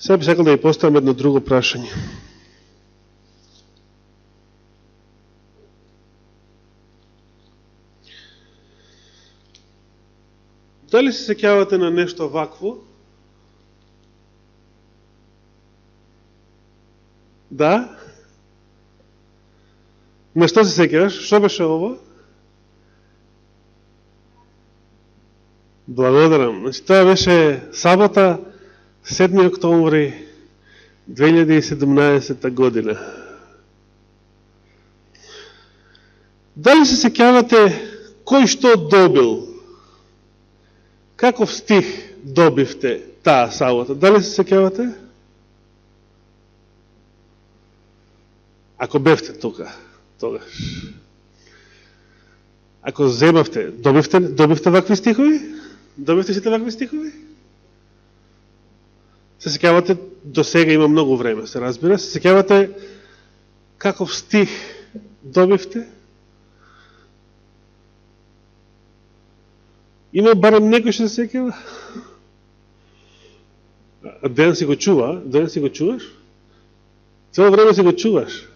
Сега би сакал да ја поставам едно друго прашање. Дали се сеќавате на нешто вакво? Да? На што се сеќаваш? Што беше ово? Благодарам. Значи, тоа беше сабота, 7 октомври 2017 година. Дали се сеќавате кој што добил? Каков стих добивте таа сабота? Дали се сеќавате? Ако бевте тука, тогаш. Ако земавте, добивте вакви стихови? Добивте сите вакви стихови? Се сеќавате, до сега има многу време, се разбира. Се сеќавате каков стих добивте? Има барем некој што се сеќава? Ден си го чува? Ден си го чуваш? Цело време си го чуваш?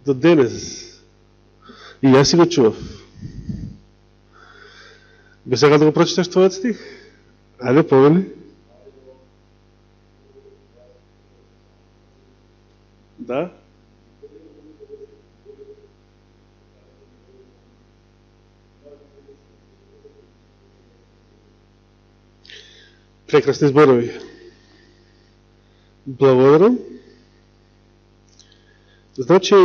До денес. И јас си го чував. Би сега да го прочиташ твојот стих? Ајде, повели. Да? Прекрасни зборови. Благодарам. Значи,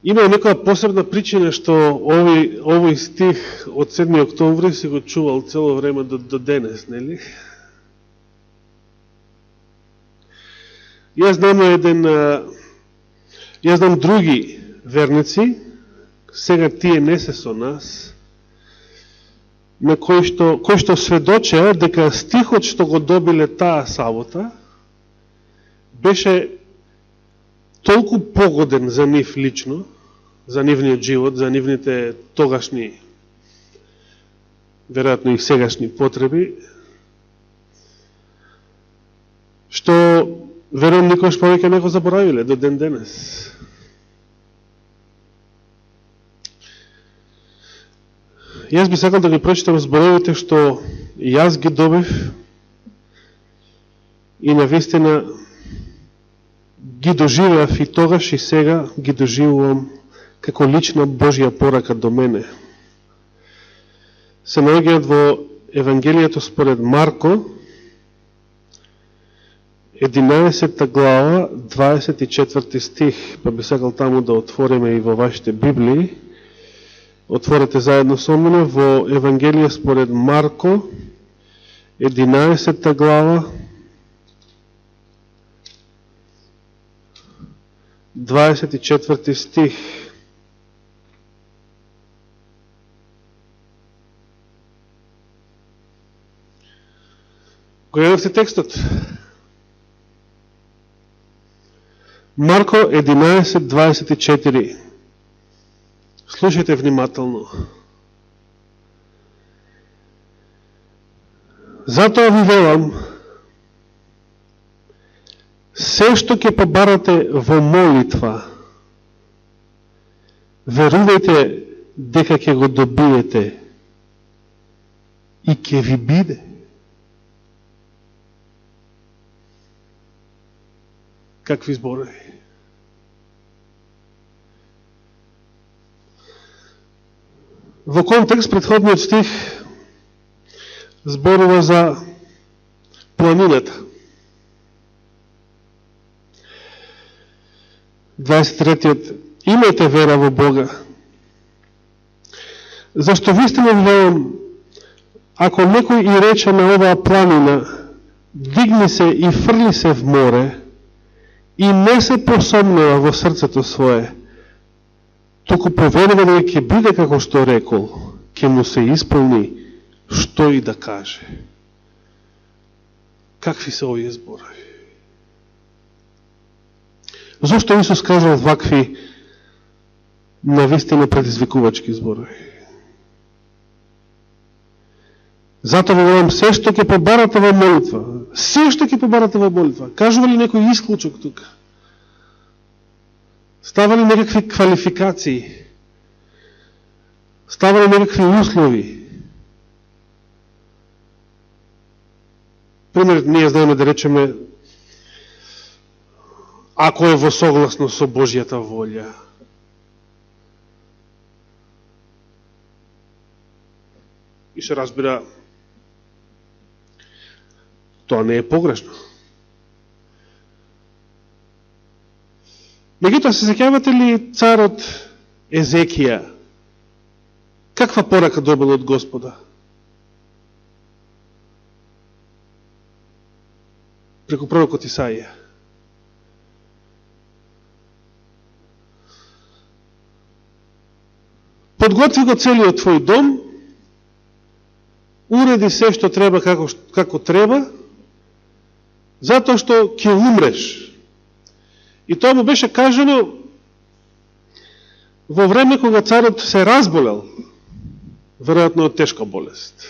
има некоја посебна причина што овој стих од 7 октомври си го чувал цело време до денес, нели? Јас знам други верници, сега тие не се со нас, на кои што сведочеа дека стихот што го добиле таа сабота беше толку погоден за нив лично, за нивниот живот, за нивните тогашни, веројатно и сегашни потреби, што верувам никош повеќе не го заборавиле до ден денес. Јас би сакал да ги прочитам зборовите што јас ги добив и навистина ги доживеав и тогаш и сега ги доживувам како лична Божја порака до мене. Се наоѓаат во Евангелието според Марко, 11 глава, 24 стих, па би сакал таму да отвориме и во вашите Библии. Отворете заедно со мене во Евангелие според Марко, 11 глава, 24 стих. Го јавте текстот? Марко 11:24. Слушајте внимателно. Затоа ви велам, се што ќе побарате во молитва, верувајте дека ќе го добиете и ќе ви биде. Какви зборови? Во контекст, предходниот стих зборува за планината. 23-тиот. Имајте вера во Бога. Зашто вистина велам, ако некој и рече на оваа планина, дигни се и фрли се в море, и не се посомнува во срцето свое, туку поверува дека ќе биде како што рекол, ќе му се исполни што и да каже. Какви се овие зборови? Зошто Исус кажал вакви навистина предизвикувачки зборови? Затоа ви велам, се што ќе побарате во молитва, се што ќе побарате во молитва, кажува ли некој исклучок тука? Става ли некакви квалификации? Става ли некакви услови? Пример, ние знаеме да речеме, ако е во согласно со Божјата волја. И се разбира, тоа не е погрешно. Меѓутоа, се сеќавате ли царот Езекија? Каква порака добил од Господа? Преку пророкот Исаија. Подготви го целиот твој дом, уреди се што треба како треба, затоа што ќе умреш. И тоа му беше кажано во време кога царот се разболел, веројатно од тешка болест,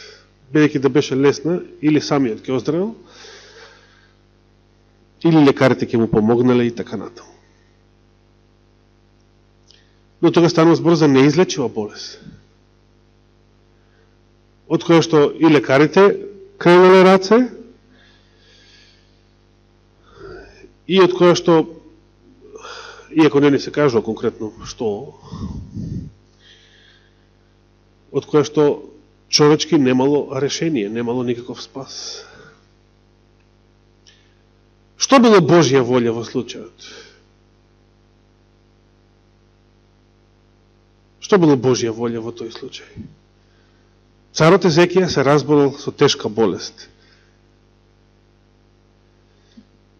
бидејќи да беше лесна, или самиот ќе оздравел, или лекарите ќе му помогнале и така натаму. Но тога станува збор за неизлечива болест, од која што и лекарите кренеле раце, и од која што, иако не ни се кажува конкретно што, од која што човечки немало решение, немало никаков спас. Што било Божја волја во случајот? Што било Божја волја во тој случај? Царот Езекија се разболел со тешка болест.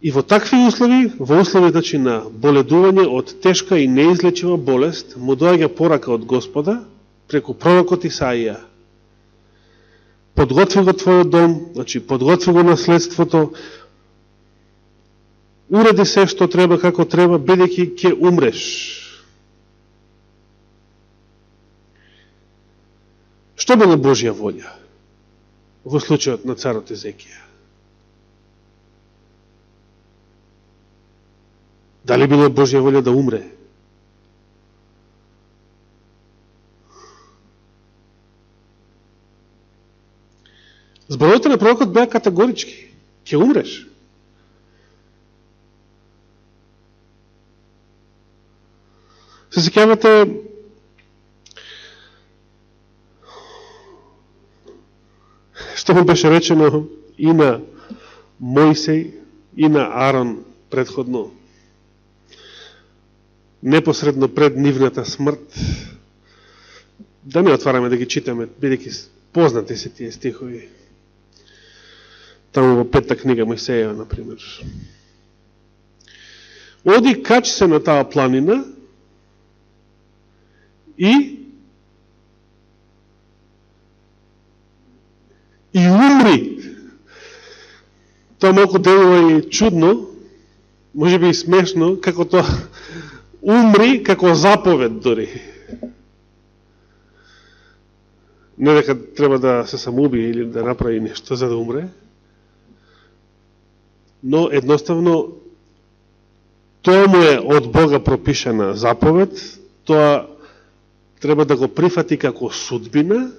И во такви услови, во услови значи на боледување од тешка и неизлечива болест, му доаѓа порака од Господа преку пророкот Исаија. Подготви го твојот дом, значи подготви го наследството, уреди се што треба како треба, бидејќи ќе умреш. Што била Божја волја во случајот на царот Езекија? Дали била Божја волја да умре? Зборовите на пророкот беа категорички. Ќе умреш. Се сеќавате што му беше речено и на Мојсей, и на Арон предходно, непосредно пред нивната смрт. Да не отвараме да ги читаме, бидејќи познати се тие стихови. Таму во 5-та книга Мојсеја, например. Оди, кач се на таа планина и умри. Тоа малку делува и чудно, може би и смешно, како тоа умри како заповед дори. Не дека треба да се самоубие или да направи нешто за да умре, но едноставно тоа му е од Бога пропишана заповед, тоа треба да го прифати како судбина,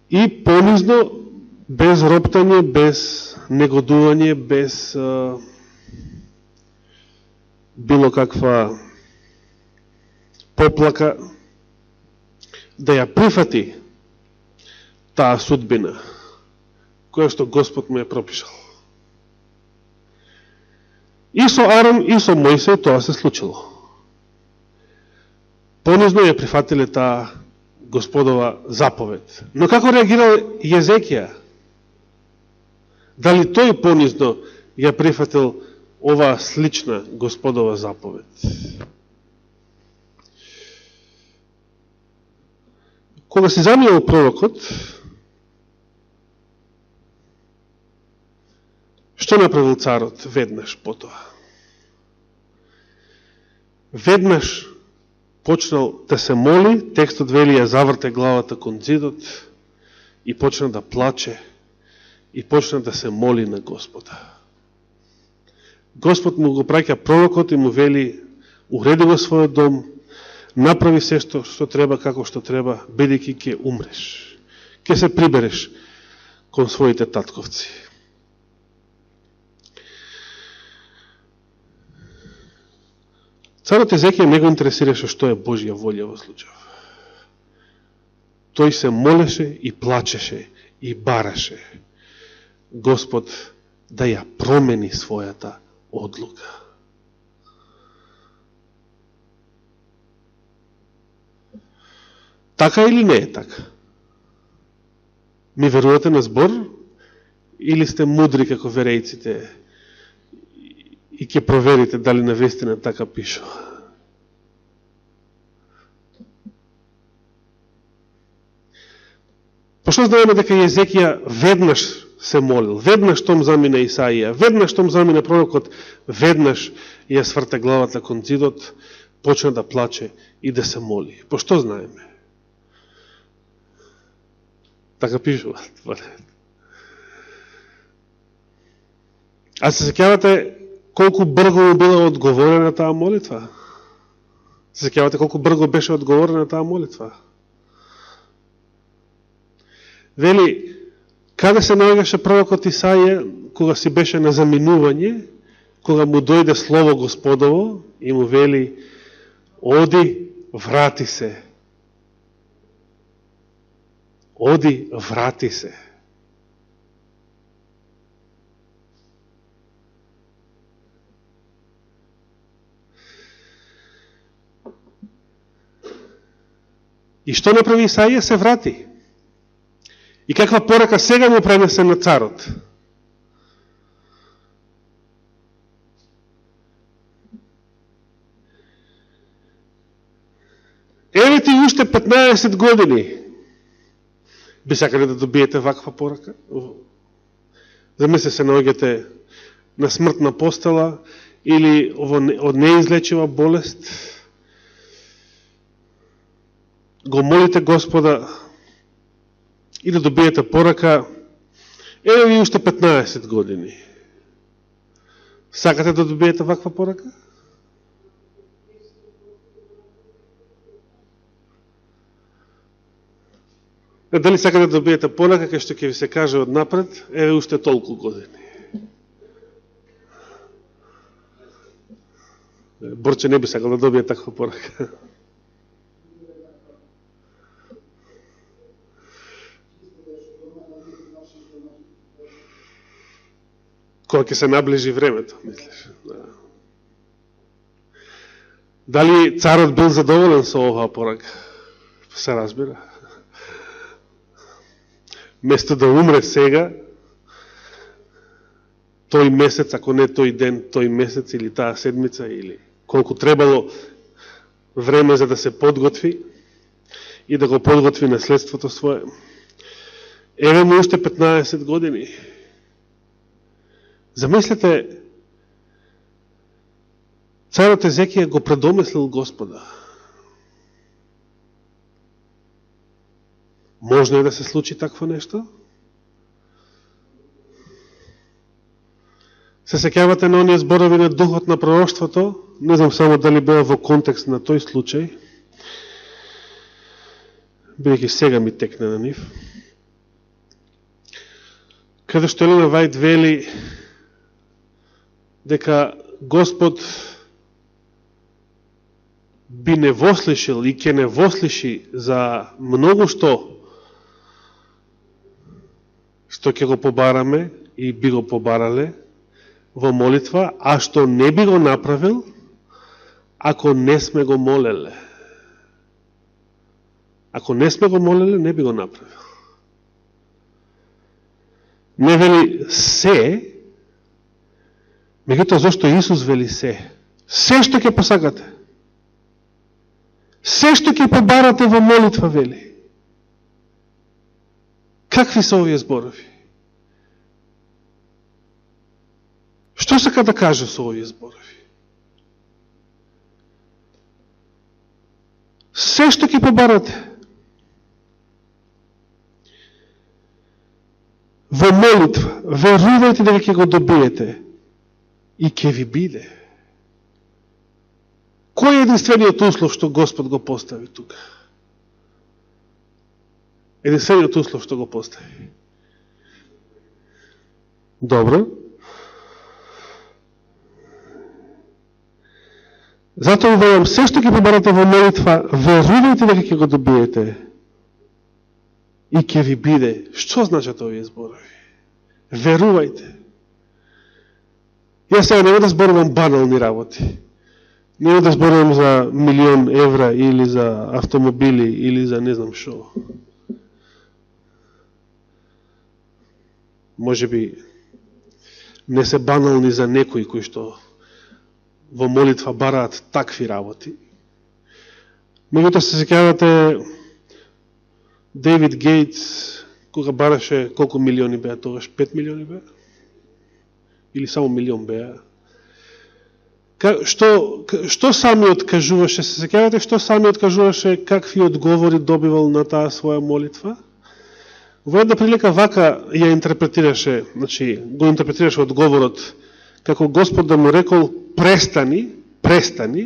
и понизно, без роптање, без негодување, без било каква поплака, да ја прифати таа судбина, која што Господ му е пропишал. И со Арон, и со Мојсей тоа се случило. Понизно ја прифатиле таа Господова заповед. Но како реагирал Езекија? Дали тој понизно ја прифатил оваа слична Господова заповед? Кога се заминал пророкот, што направил царот веднаш потоа? Веднаш почнал да се моли, текстот вели ја заврте главата кон зидот и почна да плаче и почна да се моли на Господа. Господ му го праќа пророкот и му вели: уреди го својот дом, направи се што треба, како што треба, бидејќи ќе умреш. Ќе се прибереш кон своите татковци. Царот Езекија не го интересираше што е Божја волја во случај. Тој се молеше и плачеше и бараше Господ да ја промени својата одлука. Така или не е така? Ми верувате на збор или сте мудри како верејците и ќе проверите дали навистина така пишу? Пошто знаеме дека Езекија веднаш се молил, веднаш том замина Исаија, веднаш том замина пророкот, веднаш ја сврта главата кон зидот, почна да плаче и да се моли. Пошто знаеме? Така пишуваат. А се сеќавате колку брзо му била одговорена таа молитва? Се сеќавате колку брзо беше одговорена таа молитва? Вели, каде се наоѓаше пророкот Исаија, кога си беше на заминување, кога му дојде слово Господово и му вели: оди, врати се. Оди, врати се. И што направи Исаија? Се врати. И каква порака сега му пренесе на царот? Еве ти уште 15 години. Би сакале да добиете ваква порака? Замисли се наоѓате на смртна постела или од неизлечива болест. Го молите Господа и да добиете порака: еве ви уште 15 години. Сакате да добиете ваква порака? Дали сакате да добиете порака кај што ќе ви се каже однапред: еве уште толку години? Борче не би сакал да добие таква порака. Кога ќе се наближи времето, мислиш? Дали царот бил задоволен со оваа порака? Се разбира. Место да умре сега, тој месец, ако не тој ден, тој месец или таа седмица, или колку требало време за да се подготви и да го подготви наследството свое. Еве му уште 15 години. Замислете, царот Езекија го предомислил Господа. Можно е да се случи такво нешто? Се сеќавате на оние зборови на духот на пророштвото? Не знам само дали била во контекст на тој случај, бидејќи сега ми текне на нив. Каде што Елена Вајд вели дека Господ би не вослишил и ќе не вослиши за многу што ќе го побараме и би го побарале во молитва, а што не би го направил ако не сме го молеле. Ако не сме го молеле, не би го направил. Не вели се, меѓутоа зашто Исус вели се? Се што ќе посакате. Се што ќе побарате во молитва, вели. Какви се овие зборови? Што сака да каже со овие зборови? се што ќе побарате. Во молитва, верувајте дека ќе го добиете и ќе ви биде. Кој е единствениот услов што Господ го постави тука? Единствениот услов што го постави. Добро. Затоа велам, се што ќе побарате во молитва, верувајте дека ќе го добиете и ќе ви биде. Што значат овие зборови? Верувајте. Јас сега нема да зборувам банални работи. Нема да зборувам за 1.000.000 евра или за автомобили или за не знам шо. Може би не се банални за некои кои што во молитва бараат такви работи. Меѓутоа се сеќавате Дейвид Гейтс, кога бараше колку милиони беа тогаш? 5 милиони беа? Или само 1.000.000 беа? Што самиот кажуваше, се сеќавате што самиот кажуваше, какви одговори добивал на таа своја молитва? Во една прилика вака ја интерпретираше, значи, го интерпретираше одговорот, како Господ да му рекол, престани,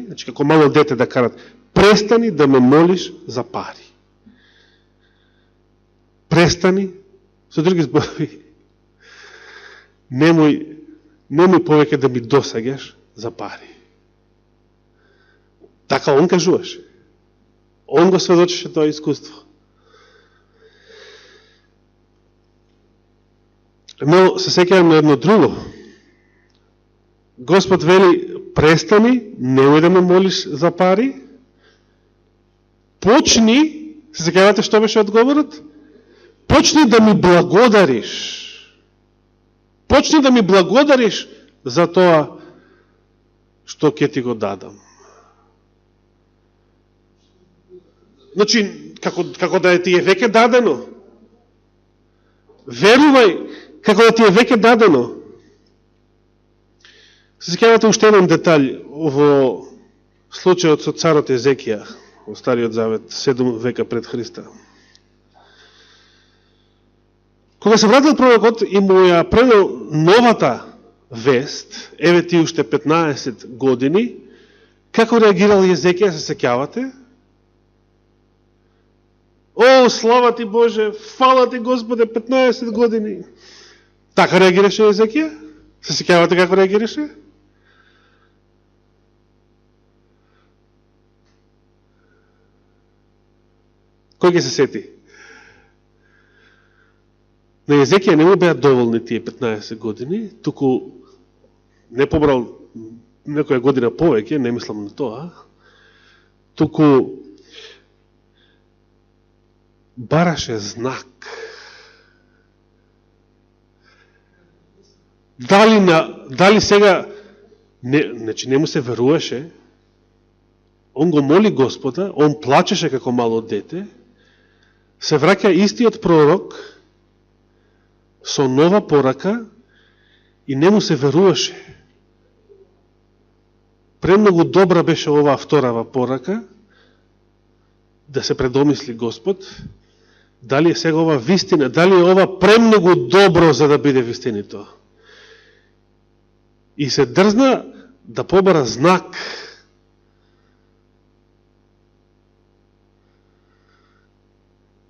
значи како мало дете да карат, престани да ме молиш за пари. Престани, со други зборови, немој повеќе да ми досаѓаш за пари. Така он кажуваше. Он го сведочеше тоа искуство. Но се сеќавам на едно друго. Господ вели, престани, немој да ме молиш за пари, почни, се сеќавате што беше одговорот? Почни да ми благодариш. Почни да ми благодариш за тоа што ќе ти го дадам. Значи, како да ти е веќе дадено. Верувај, како да ти е веќе дадено. Се сеќавате уште еден детаљ во случајот со царот Езекија, во Стариот Завет, 7 века пред Христа. Кога се вратил пророкот и му ја пренел новата вест, еве ти уште 15 години, како реагирал Езекија, се сеќавате? О, слава ти Боже, фала ти Господе, 15 години. Така реагираше Езекија? Се сеќавате како реагираше? Кој ќе се сети? На Езекија не му беа доволни тие 15 години, туку не побрал некоја година повеќе, не мислам на тоа, туку бараше знак. Дали сега, значи не му се веруваше, он го моли Господа, он плачеше како мало дете, се враќа истиот пророк со нова порака и не му се веруваше. Премногу добра беше оваа вторава порака, да се предомисли Господ, дали е сега ова вистина, дали е ова премногу добро за да биде вистинито. И се дрзна да побара знак.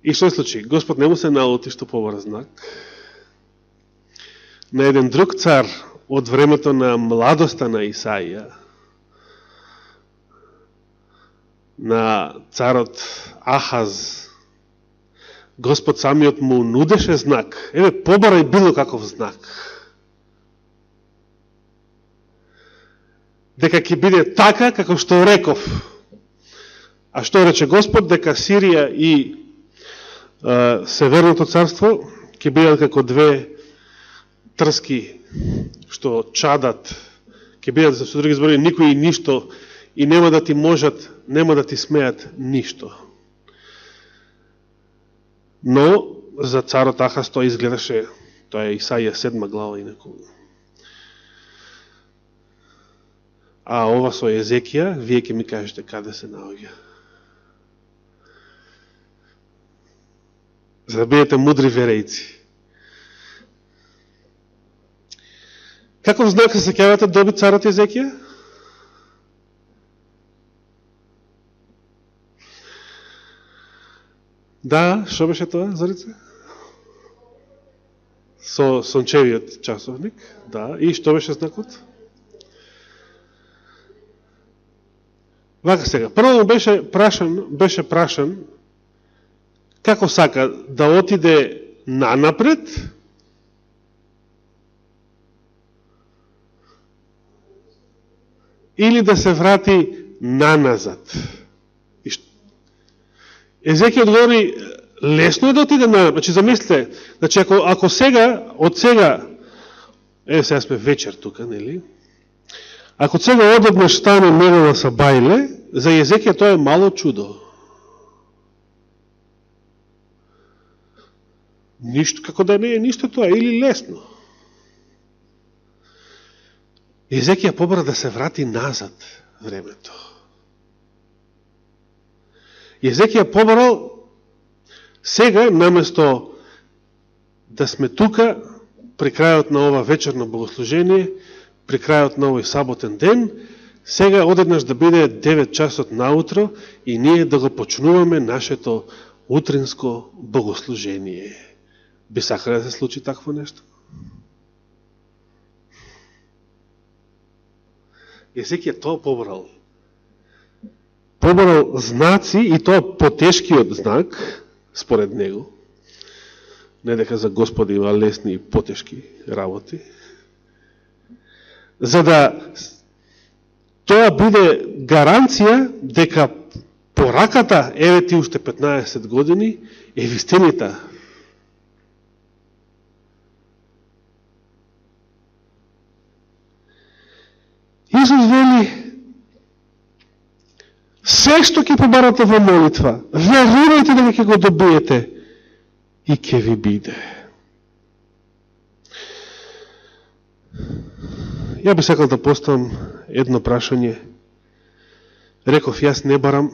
И што се случи? Господ не му се налути што побара знак. На еден друг цар од времето на младоста на Исаија, на царот Ахаз, Господ самиот му нудеше знак. Еве, побарај било каков знак. Дека ќе биде така како што реков. А што рече Господ? Дека Сирија и Северното царство ќе бидат како две трски што чадат, ќе бидат, со други зборови, никој и ништо, и нема да ти можат, нема да ти смеат ништо. Но за царот Ахаз тоа изгледаше, тоа е Исаија 7 глава инаку. А ова со Езекија, вие ќе ми кажете каде се наоѓа. за да бидете мудри верејци. Каков знак се сеќавате доби царот Езекија? Да, што беше тоа, Зорица? Со сончевиот часовник, да, и што беше знакот? Вака сега, прво беше прашан како сака да отиде нанапред или да се врати наназад. Езекија одговори, лесно е да отиде нанапред. Значи, замислите, значи, ако сега, од сега, сега сме вечер тука, нели? Ако сега одеднаш стане негова са бајле, за Езекија тоа е мало чудо. Ништо, како да не е ништо тоа, или лесно. Езекија побара да се врати назад времето. Езекија побарал сега, наместо да сме тука, при крајот на ова вечерно богослужение, при крајот на овој саботен ден, сега одеднаш да биде 9 часот наутро и ние да го почнуваме нашето утринско богослужение. Би сакале да се случи такво нешто? Езекија тоа побарал. Побарал знаци, и тоа потешкиот знак, според него, не дека за Господи има лесни и потешки работи, за да тоа биде гаранција дека пораката, еве ти уште 15 години, е вистинита. Исус вели, се што ќе побарате во молитва, верувајте дека ќе го добиете и ќе ви биде. Ја би сакал да поставам едно прашање. Реков, јас не барам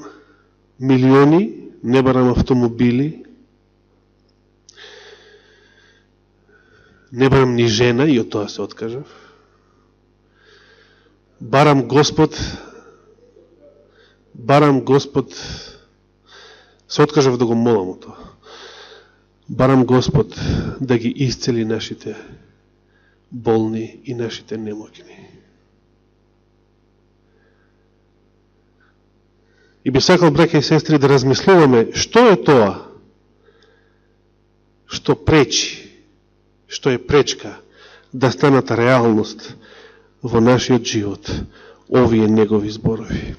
милиони, не барам автомобили, не барам ни жена, и од тоа се откажав. Барам Господ, се откажав да го молам од тоа. Барам Господ да ги исцели нашите болни и нашите немоќни. И би сакал, браќа и сестри, да размислуваме што е тоа што пречи, што е пречка да станат реалност во нашиот живот овие негови зборови.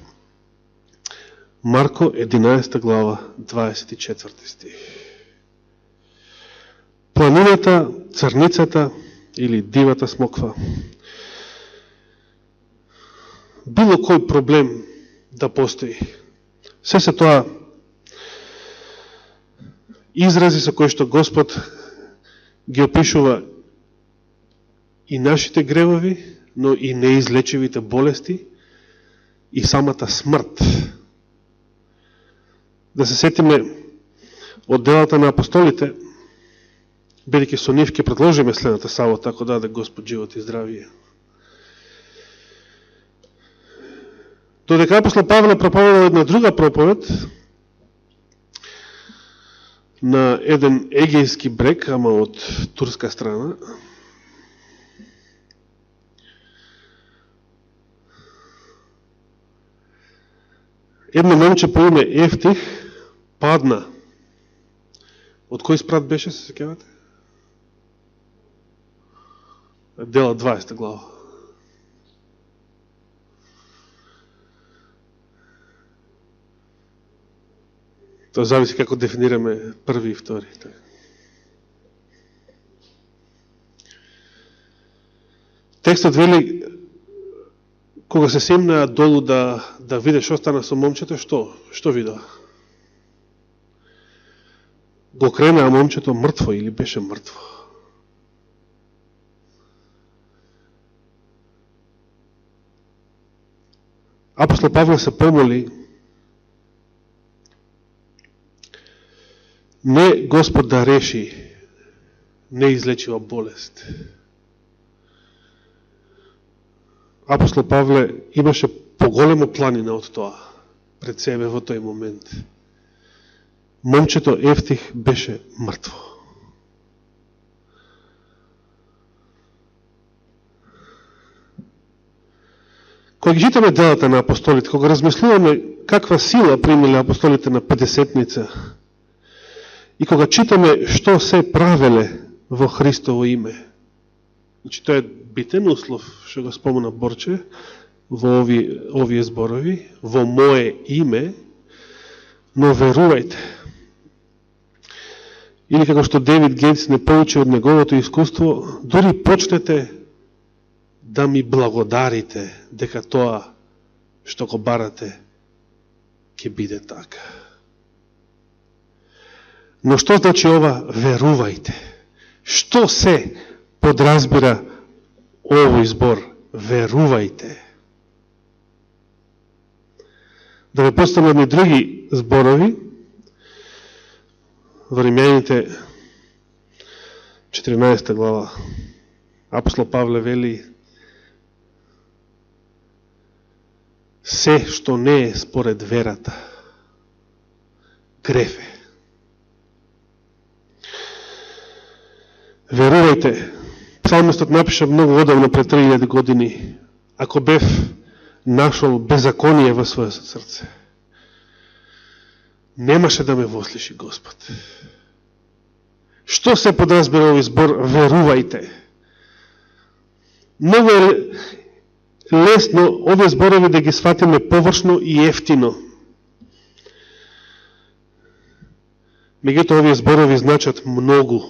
Марко 11 глава 24 стих. Планината, црницата или дивата смоква. Било кој проблем да постои. Се тоа изрази со кои што Господ ги опишува и нашите гревови, но и неизлечивите болести и самата смрт. Да се сетиме од делата на апостолите, бидејќи со нив ќе продолжиме следната сабота, ако даде Господ живот и здравие. Додека апостол Павле проповедал една друга проповед на еден егејски брег, ама од турска страна, едно момче по име Ефтих падна. Од кој спрат беше, се сеќавате? Дела 20 глава. Тоа зависи како дефинираме први и втори. Текстот вели, кога се семнаа долу да виде што стана со момчето, што видоа? Го кренаа момчето мртво или беше мртво. Апостол Павле се помоли Не Господ да реши неизлечива болест. Апостол Павле имаше поголема планина од тоа пред себе во тој момент. Момчето Евтих беше мртво. Кога ги читаме делата на апостолите, кога размислуваме каква сила примиле апостолите на Петдесетница и кога читаме што се правеле во Христово име, значи тоа е битен услов, што го спомена Борче, во овие зборови, во мое име, но верувајте. Или како што Дейвид Гейтс не поучи од неговото искуство, дури почнете да ми благодарите дека тоа што го барате ќе биде така. Но што значи ова верувајте? Што се подразбира овој збор? Верувајте. Да ве поставам и други зборови. Во Римјаните 14 глава апостол Павле вели: се што не е според верата, греф е. Верувајте. Псалмистот напиша многу одавно пред 3000 години: ако бев нашол беззаконие во своето срце, немаше да ме вослиши Господ. Што се подразбира овој збор верувајте? Многу е лесно овие зборови да ги сватиме површно и ефтино. Меѓутоа овие зборови значат многу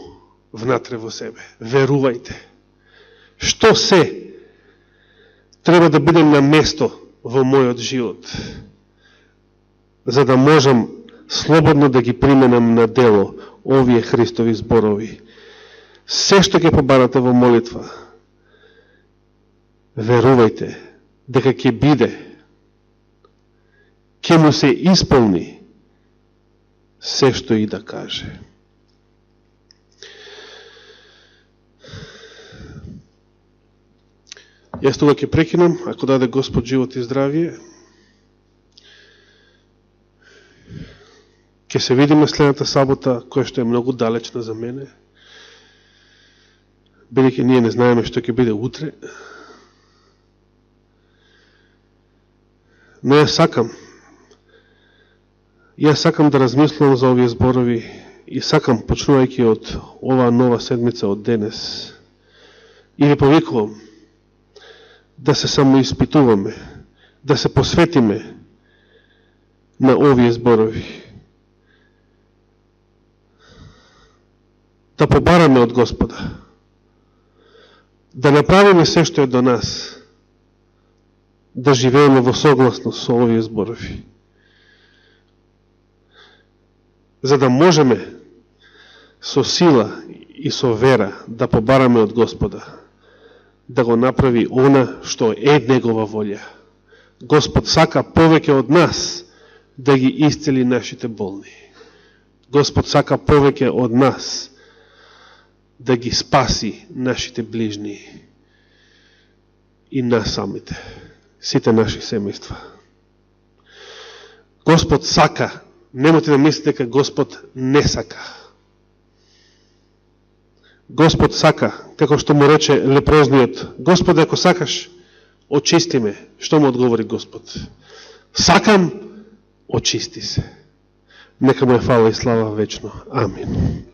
внатре во себе. Верувајте. Што се треба да бидем на место во мојот живот, за да можам слободно да ги применам на дело овие Христови зборови. Се што ќе побарате во молитва, верувајте дека ќе биде, ќе му се исполни се што и да каже. Јас тога ќе прекинам, ако даде Господ живот и здравие. Ќе се видиме следната сабота, која што е многу далечна за мене, бидејќи ние не знаеме што ќе биде утре. Но јас сакам да размислувам за овие зборови и сакам, почнувајќи од оваа нова седмица од денес, и ви повикувам да се самоиспитуваме, да се посветиме на овие зборови, да побараме од Господа, да направиме се што е до нас, да живееме во согласност со овие зборови, за да можеме со сила и со вера да побараме од Господа, да го направи она што е Негова волја. Господ сака повеќе од нас да ги исцели нашите болни. Господ сака повеќе од нас да ги спаси нашите ближни и нас самите, сите наши семејства. Господ сака, немојте да мислите дека Господ не сака. Господ сака, како што му рече лепрозниот: Господе, ако сакаш, очисти ме. Што му одговори Господ? Сакам, очисти се. Нека му е фала и слава вечно. Амин.